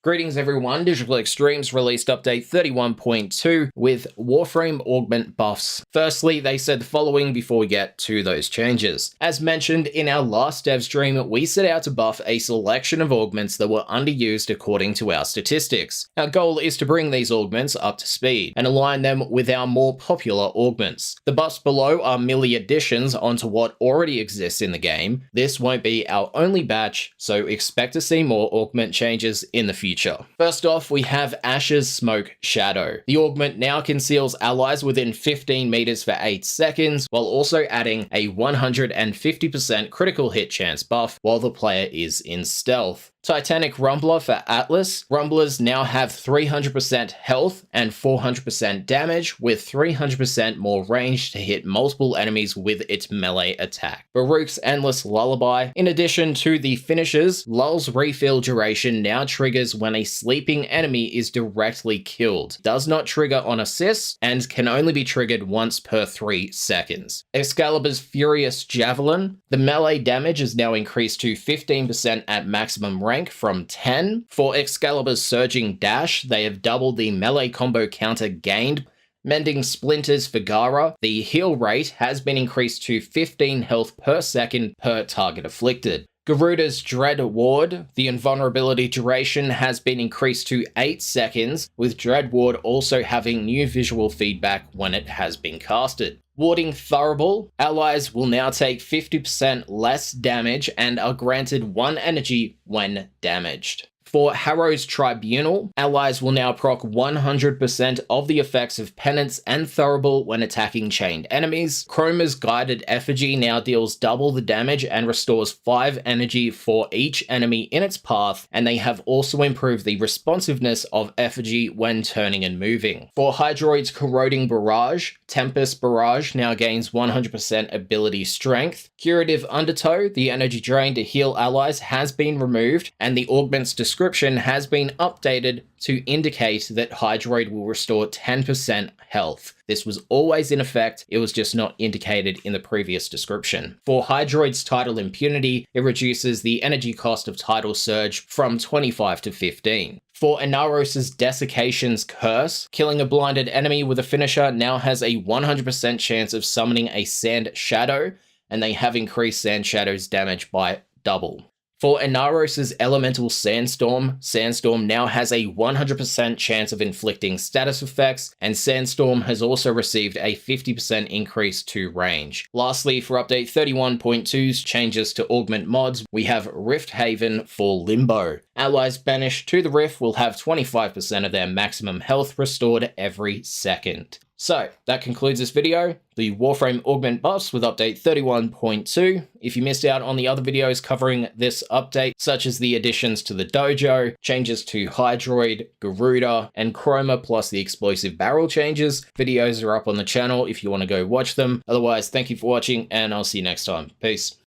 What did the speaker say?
Greetings everyone, Digital Extremes released update 31.2 with Warframe Augment buffs. Firstly, they said the following before we get to those changes. As mentioned in our last dev stream, we set out to buff a selection of augments that were underused according to our statistics. Our goal is to bring these augments up to speed and align them with our more popular augments. The buffs below are merely additions onto what already exists in the game. This won't be our only batch, so expect to see more augment changes in the future. First off, we have Ash's Smoke Shadow. The augment now conceals allies within 15 meters for 8 seconds, while also adding a 150% critical hit chance buff while the player is in stealth. Titanic Rumbler for Atlas. Rumblers now have 300% health and 400% damage, with 300% more range to hit multiple enemies with its melee attack. Baruch's Endless Lullaby. In addition to the finishers, Lull's refill duration now triggers when a sleeping enemy is directly killed. Does not trigger on assists and can only be triggered once per 3 seconds. Excalibur's Furious Javelin. The melee damage is now increased to 15% at maximum range from 10. For Excalibur's Surging Dash, they have doubled the melee combo counter gained. Mending Splinters for Gara, the heal rate has been increased to 15 health per second per target afflicted. Garuda's Dread Ward, the invulnerability duration has been increased to 8 seconds, with Dread Ward also having new visual feedback when it has been casted. Warding Thurible, allies will now take 50% less damage and are granted 1 energy when damaged. For Harrow's Tribunal, allies will now proc 100% of the effects of Penance and Thurible when attacking chained enemies. Chroma's Guided Effigy now deals double the damage and restores 5 energy for each enemy in its path, and they have also improved the responsiveness of Effigy when turning and moving. For Hydroid's Corroding Barrage, Tempest Barrage now gains 100% ability strength. Curative Undertow, the energy drain to heal allies, has been removed, and the augment's description has been updated to indicate that Hydroid will restore 10% health. This was always in effect, it was just not indicated in the previous description. For Hydroid's Tidal Impunity, it reduces the energy cost of Tidal Surge from 25 to 15. For Inaros's Desiccation's Curse, killing a blinded enemy with a finisher now has a 100% chance of summoning a Sand Shadow, and they have increased Sand Shadow's damage by double. For Inaros's Elemental Sandstorm, Sandstorm now has a 100% chance of inflicting status effects, and Sandstorm has also received a 50% increase to range. Lastly, for update 31.2's changes to augment mods, we have Rifthaven for Limbo. Allies banished to the Rift will have 25% of their maximum health restored every second. So, that concludes this video, the Warframe Augment buffs with update 31.2. If you missed out on the other videos covering this update, such as the additions to the dojo, changes to Hydroid, Garuda, and Chroma, plus the explosive barrel changes, videos are up on the channel if you want to go watch them. Otherwise, thank you for watching, and I'll see you next time. Peace.